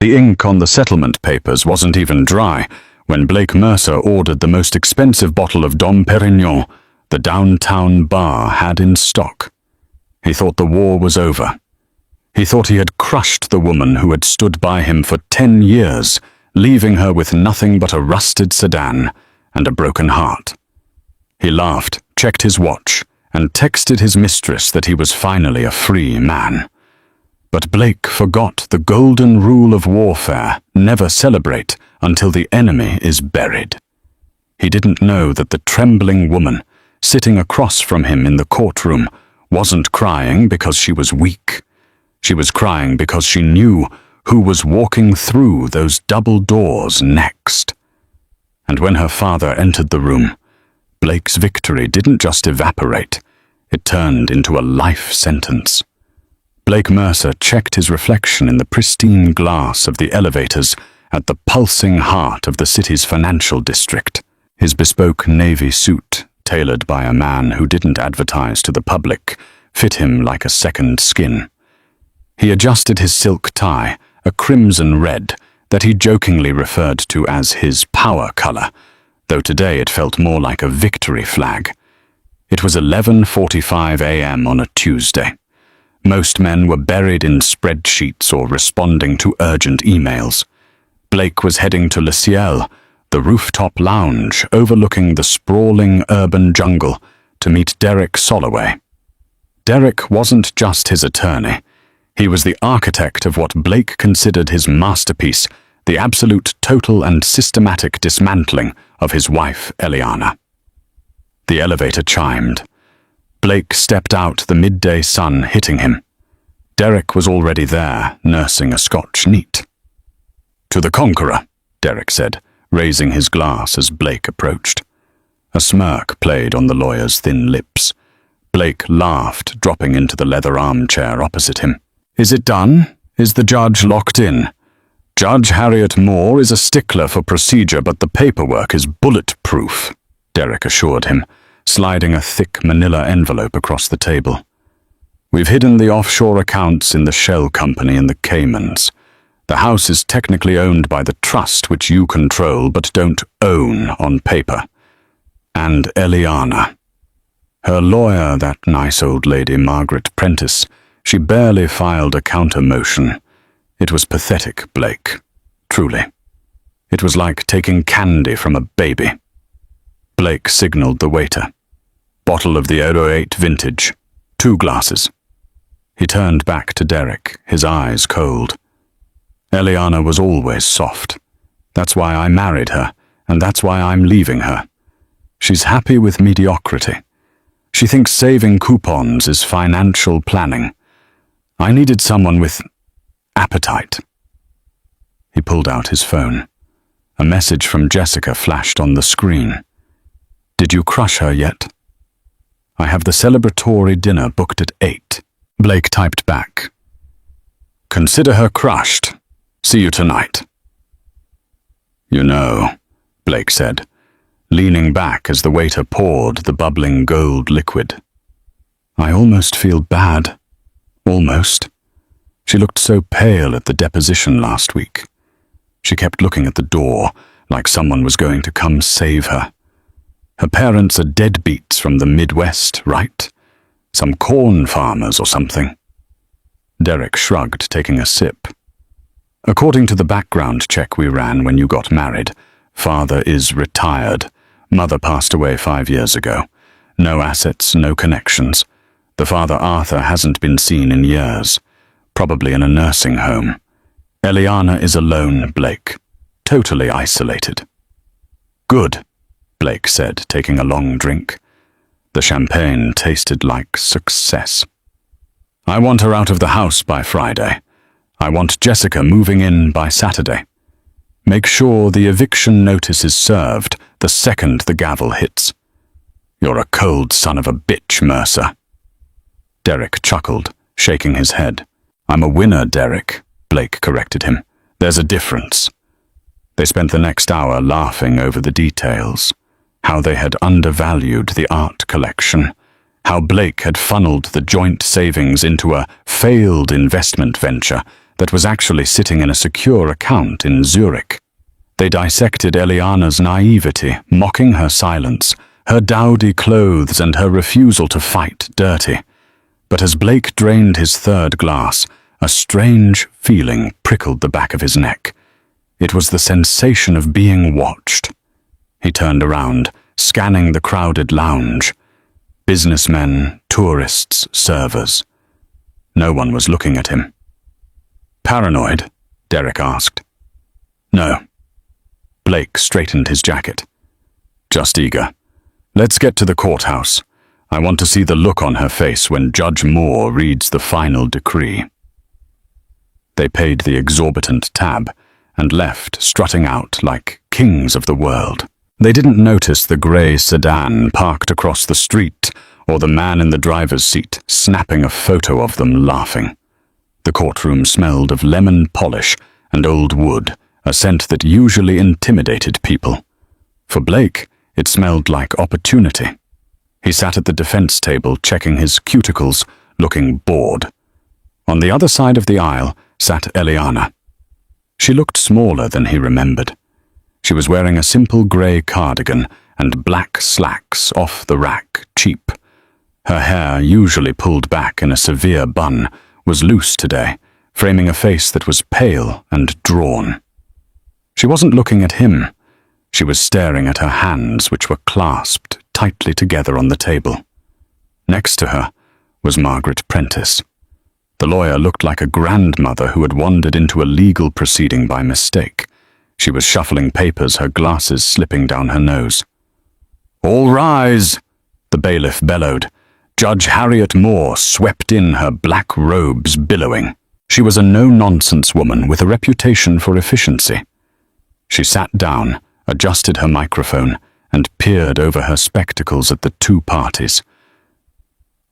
The ink on the settlement papers wasn't even dry when Blake Mercer ordered the most expensive bottle of Dom Perignon the downtown bar had in stock. He thought the war was over. He thought he had crushed the woman who had stood by him for 10 years, leaving her with nothing but a rusted sedan and a broken heart. He laughed, checked his watch, and texted his mistress that he was finally a free man. But Blake forgot the golden rule of warfare: never celebrate until the enemy is buried. He didn't know that the trembling woman, sitting across from him in the courtroom, wasn't crying because she was weak. She was crying because she knew who was walking through those double doors next. And when her father entered the room, Blake's victory didn't just evaporate, it turned into a life sentence. Blake Mercer checked his reflection in the pristine glass of the elevators at the pulsing heart of the city's financial district. His bespoke navy suit, tailored by a man who didn't advertise to the public, fit him like a second skin. He adjusted his silk tie, a crimson red, that he jokingly referred to as his power color, though today it felt more like a victory flag. It was 11:45 a.m. on a Tuesday. Most men were buried in spreadsheets or responding to urgent emails. Blake was heading to Le Ciel, the rooftop lounge overlooking the sprawling urban jungle, to meet Derek Soloway. Derek wasn't just his attorney. He was the architect of what Blake considered his masterpiece, the absolute, total, and systematic dismantling of his wife, Eliana. The elevator chimed. Blake stepped out, the midday sun hitting him. Derek was already there, nursing a Scotch neat. "To the Conqueror," Derek said, raising his glass as Blake approached. A smirk played on the lawyer's thin lips. Blake laughed, dropping into the leather armchair opposite him. "Is it done? Is the judge locked in?" "Judge Harriet Moore is a stickler for procedure, but the paperwork is bulletproof," Derek assured him, sliding a thick manila envelope across the table. "We've hidden the offshore accounts in the shell company in the Caymans. The house is technically owned by the trust which you control but don't own on paper. And Eliana. Her lawyer, that nice old lady Margaret Prentice, she barely filed a counter motion. It was pathetic, Blake. Truly. It was like taking candy from a baby." Blake signaled the waiter. "Bottle of the 08 vintage. 2 glasses." He turned back to Derek, his eyes cold. "Eliana was always soft. That's why I married her, and that's why I'm leaving her. She's happy with mediocrity. She thinks saving coupons is financial planning. I needed someone with appetite." He pulled out his phone. A message from Jessica flashed on the screen. "Did you crush her yet?" "I have the celebratory dinner booked at 8. Blake typed back. "Consider her crushed. See you tonight." "You know," Blake said, leaning back as the waiter poured the bubbling gold liquid. "I almost feel bad. Almost. She looked so pale at the deposition last week. She kept looking at the door, like someone was going to come save her. Her parents are deadbeats from the Midwest, right? Some corn farmers or something." Derek shrugged, taking a sip. "According to the background check we ran when you got married, father is retired. Mother passed away 5 years ago. No assets, no connections. The father Arthur hasn't been seen in years. Probably in a nursing home. Eliana is alone, Blake. Totally isolated." "Good," Blake said, taking a long drink. The champagne tasted like success. "I want her out of the house by Friday. I want Jessica moving in by Saturday. Make sure the eviction notice is served the second the gavel hits. You're a cold son of a bitch, Mercer." Derek chuckled, shaking his head. "I'm a winner, Derek," Blake corrected him. "There's a difference." They spent the next hour laughing over the details. How they had undervalued the art collection. How Blake had funneled the joint savings into a failed investment venture that was actually sitting in a secure account in Zurich. They dissected Eliana's naivety, mocking her silence, her dowdy clothes and her refusal to fight dirty. But as Blake drained his third glass, a strange feeling prickled the back of his neck. It was the sensation of being watched. He turned around, scanning the crowded lounge. Businessmen, tourists, servers. No one was looking at him. "Paranoid?" Derek asked. "No." Blake straightened his jacket. "Just eager. Let's get to the courthouse. I want to see the look on her face when Judge Moore reads the final decree." They paid the exorbitant tab and left, strutting out like kings of the world. They didn't notice the grey sedan parked across the street or the man in the driver's seat snapping a photo of them laughing. The courtroom smelled of lemon polish and old wood, a scent that usually intimidated people. For Blake, it smelled like opportunity. He sat at the defense table checking his cuticles, looking bored. On the other side of the aisle sat Eliana. She looked smaller than he remembered. She was wearing a simple grey cardigan and black slacks off the rack, cheap. Her hair, usually pulled back in a severe bun, was loose today, framing a face that was pale and drawn. She wasn't looking at him. She was staring at her hands, which were clasped tightly together on the table. Next to her was Margaret Prentice. The lawyer looked like a grandmother who had wandered into a legal proceeding by mistake. She was shuffling papers, her glasses slipping down her nose. "All rise!" the bailiff bellowed. Judge Harriet Moore swept in, her black robes billowing. She was a no-nonsense woman with a reputation for efficiency. She sat down, adjusted her microphone, and peered over her spectacles at the two parties.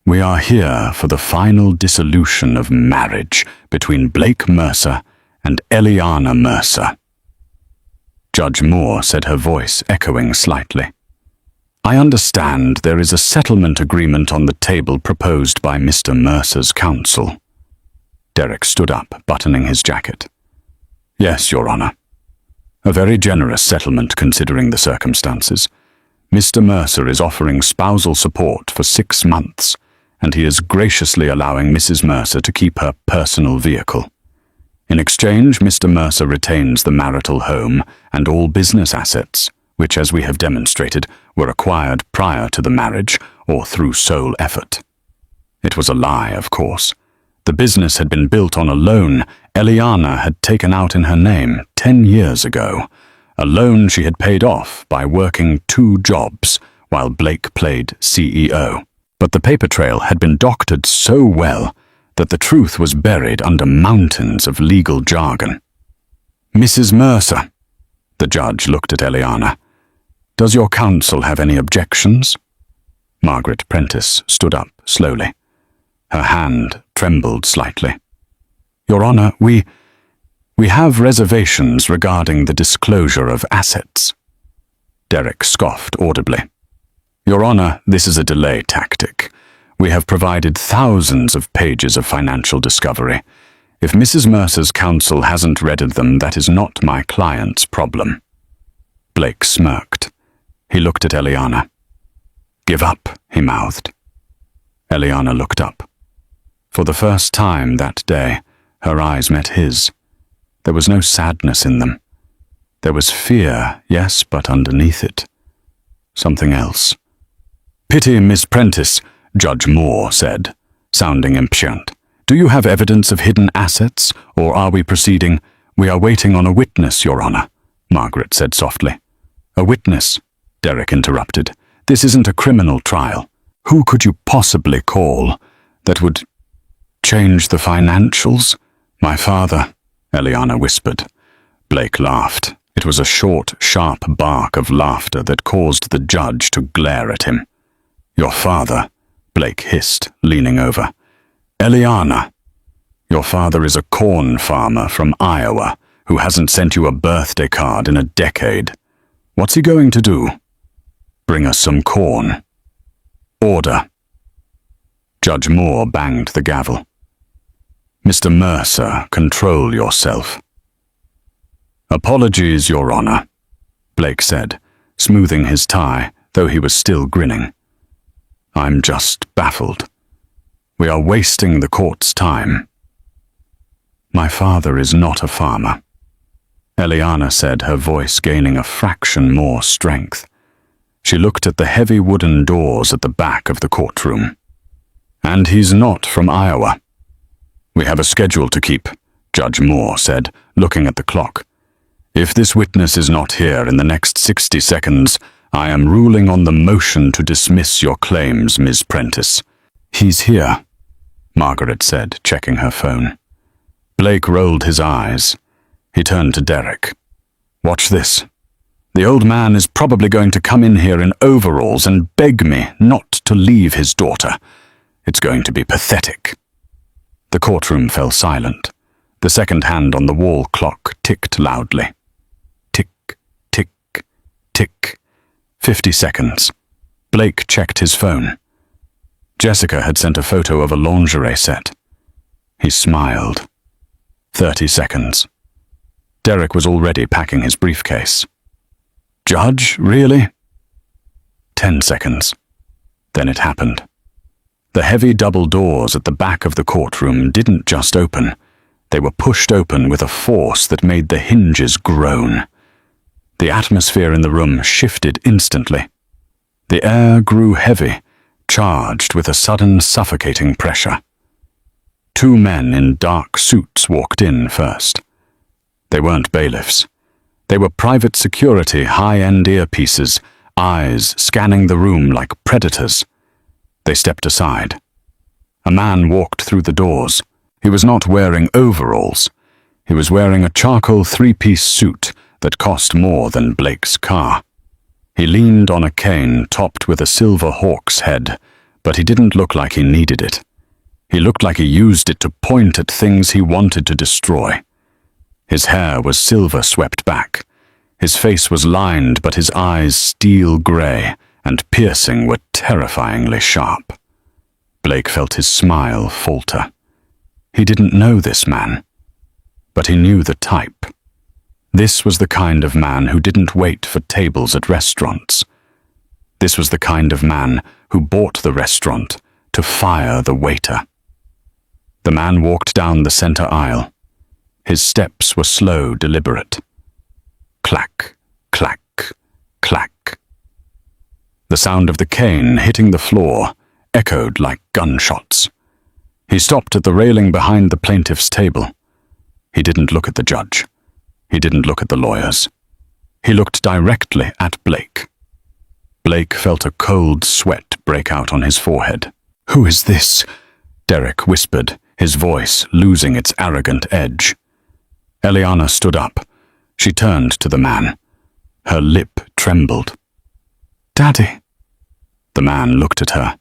"We are here for the final dissolution of marriage between Blake Mercer and Eliana Mercer." Judge Moore said, her voice echoing slightly. "I understand there is a settlement agreement on the table proposed by Mr. Mercer's counsel." Derek stood up, buttoning his jacket. "Yes, Your Honor. A very generous settlement considering the circumstances. Mr. Mercer is offering spousal support for 6 months, and he is graciously allowing Mrs. Mercer to keep her personal vehicle. In exchange, Mr. Mercer retains the marital home and all business assets, which, as we have demonstrated, were acquired prior to the marriage or through sole effort." It was a lie, of course. The business had been built on a loan Eliana had taken out in her name 10 years ago, a loan she had paid off by working 2 jobs while Blake played CEO. But the paper trail had been doctored so well that the truth was buried under mountains of legal jargon. "Mrs. Mercer," the judge looked at Eliana. "Does your counsel have any objections?" Margaret Prentice stood up slowly. Her hand trembled slightly. "Your Honor, we have reservations regarding the disclosure of assets." Derek scoffed audibly. "Your Honor, this is a delay tactic. We have provided thousands of pages of financial discovery. If Mrs. Mercer's counsel hasn't read them, that is not my client's problem." Blake smirked. He looked at Eliana. "Give up," he mouthed. Eliana looked up. For the first time that day, her eyes met his. There was no sadness in them. There was fear, yes, but underneath it, something else. "Pity, Miss Prentice," Judge Moore said, sounding impatient. "Do you have evidence of hidden assets, or are we proceeding?" "We are waiting on a witness, Your Honor," Margaret said softly. "A witness?" Derek interrupted. "This isn't a criminal trial. Who could you possibly call that would change the financials?" "My father," Eliana whispered. Blake laughed. It was a short, sharp bark of laughter that caused the judge to glare at him. "Your father," Blake hissed, leaning over. "Eliana, your father is a corn farmer from Iowa who hasn't sent you a birthday card in a decade. What's he going to do? Bring us some corn." "Order." Judge Moore banged the gavel. Mr. Mercer, control yourself." "Apologies, Your Honor," Blake said, smoothing his tie, though he was still grinning. "I'm just baffled. We are wasting the court's time." "My father is not a farmer," Eliana said, her voice gaining a fraction more strength. She looked at the heavy wooden doors at the back of the courtroom. "And he's not from Iowa." "We have a schedule to keep," Judge Moore said, looking at the clock. "If this witness is not here in the next 60 seconds, I am ruling on the motion to dismiss your claims, Ms. Prentice." "He's here," Margaret said, checking her phone. Blake rolled his eyes. He turned to Derek. "Watch this. The old man is probably going to come in here in overalls and beg me not to leave his daughter. It's going to be pathetic." The courtroom fell silent. The second hand on the wall clock ticked loudly. Tick, tick, tick. 50 seconds. Blake checked his phone. Jessica had sent a photo of a lingerie set. He smiled. 30 seconds. Derek was already packing his briefcase. "Judge, really?" 10 seconds. Then it happened. The heavy double doors at the back of the courtroom didn't just open. They were pushed open with a force that made the hinges groan. The atmosphere in the room shifted instantly. The air grew heavy, charged with a sudden suffocating pressure. 2 men in dark suits walked in first. They weren't bailiffs. They were private security, high-end earpieces, eyes scanning the room like predators. They stepped aside. A man walked through the doors. He was not wearing overalls. He was wearing a charcoal 3-piece suit that cost more than Blake's car. He leaned on a cane topped with a silver hawk's head, but he didn't look like he needed it. He looked like he used it to point at things he wanted to destroy. His hair was silver swept back. His face was lined, but his eyes steel grey and piercing were terrifyingly sharp. Blake felt his smile falter. He didn't know this man, but he knew the type. This was the kind of man who didn't wait for tables at restaurants. This was the kind of man who bought the restaurant to fire the waiter. The man walked down the center aisle. His steps were slow, deliberate. Clack, clack, clack. The sound of the cane hitting the floor echoed like gunshots. He stopped at the railing behind the plaintiff's table. He didn't look at the judge. He didn't look at the lawyers. He looked directly at Blake. Blake felt a cold sweat break out on his forehead. "Who is this?" Derek whispered, his voice losing its arrogant edge. Eliana stood up. She turned to the man. Her lip trembled. "Daddy." The man looked at her,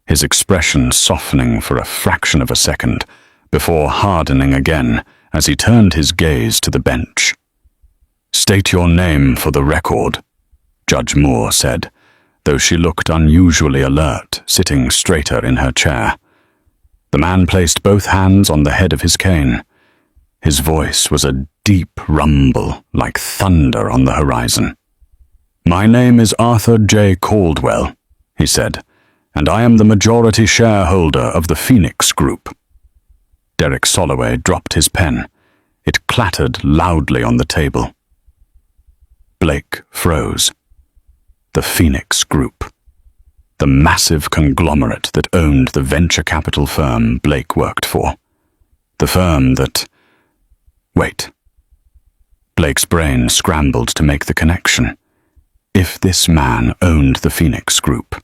his expression softening for a fraction of a second, before hardening again as he turned his gaze to the bench. "State your name for the record," Judge Moore said, though she looked unusually alert, sitting straighter in her chair. The man placed both hands on the head of his cane. His voice was a deep rumble, like thunder on the horizon. "My name is Arthur J. Caldwell," he said, "and I am the majority shareholder of the Phoenix Group." Derek Soloway dropped his pen. It clattered loudly on the table. Blake froze. The Phoenix Group. The massive conglomerate that owned the venture capital firm Blake worked for. The firm that... Wait. Blake's brain scrambled to make the connection. If this man owned the Phoenix Group,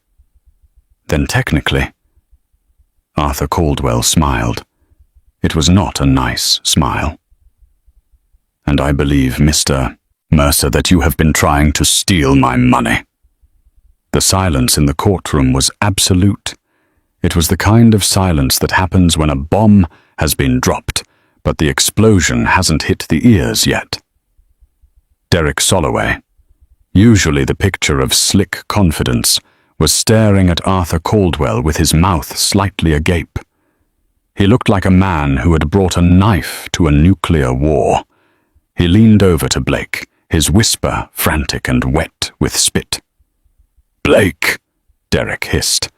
then technically... Arthur Caldwell smiled. It was not a nice smile. "And I believe, Mr. Mercer, that you have been trying to steal my money." The silence in the courtroom was absolute. It was the kind of silence that happens when a bomb has been dropped, but the explosion hasn't hit the ears yet. Derek Soloway, usually the picture of slick confidence, was staring at Arthur Caldwell with his mouth slightly agape. He looked like a man who had brought a knife to a nuclear war. He leaned over to Blake, his whisper frantic and wet with spit. "Blake," Derek hissed.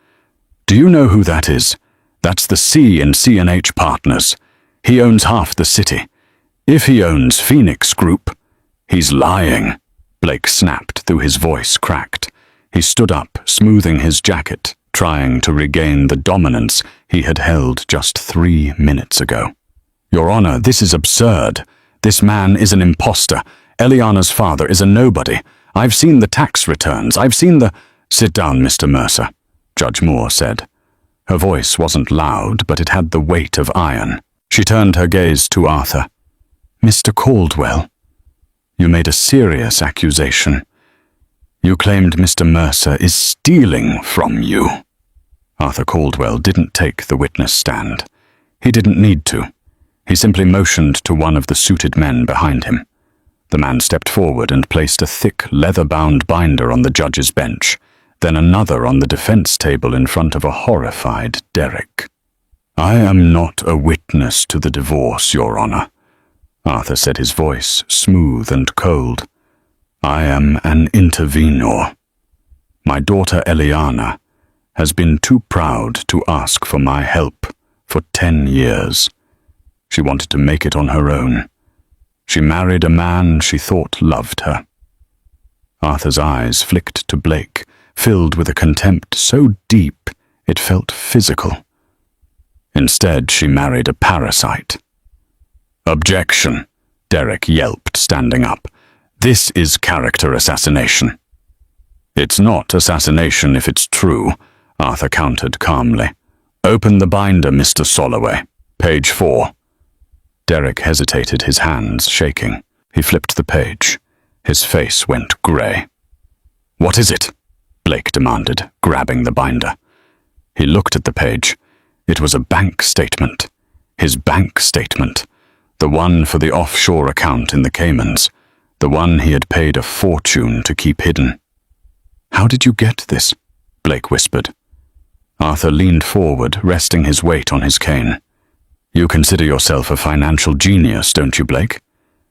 "Do you know who that is? That's the C in C&H Partners. He owns half the city. If he owns Phoenix Group..." "He's lying," Blake snapped through his voice cracked. He stood up, smoothing his jacket, trying to regain the dominance he had held just 3 minutes ago. "Your Honor, this is absurd. This man is an imposter. Eliana's father is a nobody. I've seen the tax returns. I've seen the..." "Sit down, Mr. Mercer," Judge Moore said. Her voice wasn't loud, but it had the weight of iron. She turned her gaze to Arthur. "Mr. Caldwell, you made a serious accusation. You claimed Mr. Mercer is stealing from you." Arthur Caldwell didn't take the witness stand. He didn't need to. He simply motioned to one of the suited men behind him. The man stepped forward and placed a thick, leather-bound binder on the judge's bench, then another on the defense table in front of a horrified Derek. "I am not a witness to the divorce, Your Honor," Arthur said, his voice smooth and cold. "I am an intervenor. My daughter Eliana has been too proud to ask for my help for 10 years. She wanted to make it on her own. She married a man she thought loved her." Arthur's eyes flicked to Blake, filled with a contempt so deep it felt physical. "Instead, she married a parasite." "Objection," Derek yelped, standing up. "This is character assassination." "It's not assassination if it's true," Arthur countered calmly. "Open the binder, Mr. Soloway. Page 4. Derek hesitated, his hands shaking. He flipped the page. His face went grey. "What is it?" Blake demanded, grabbing the binder. He looked at the page. It was a bank statement. His bank statement. The one for the offshore account in the Caymans. The one he had paid a fortune to keep hidden. "How did you get this?" Blake whispered. Arthur leaned forward, resting his weight on his cane. "You consider yourself a financial genius, don't you, Blake?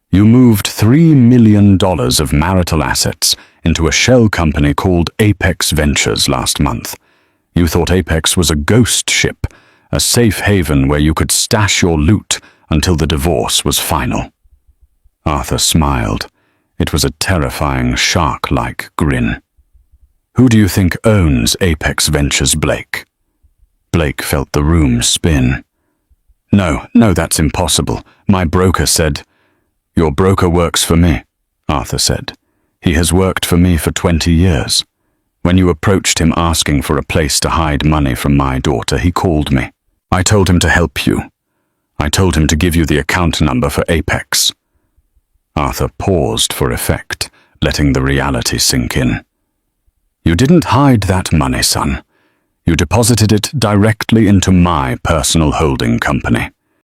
You moved $3 million of marital assets into a shell company called Apex Ventures last month. You thought Apex was a ghost ship, a safe haven where you could stash your loot until the divorce was final." Arthur smiled. It was a terrifying, shark-like grin. "Who do you think owns Apex Ventures, Blake?" Blake felt the room spin. No, that's impossible. My broker said..." "Your broker works for me," Arthur said. "He has worked for me for 20 years. When you approached him asking for a place to hide money from my daughter, he called me. I told him to help you. I told him to give you the account number for Apex." Arthur paused for effect, letting the reality sink in. "You didn't hide that money, son. You deposited it directly into my personal holding company."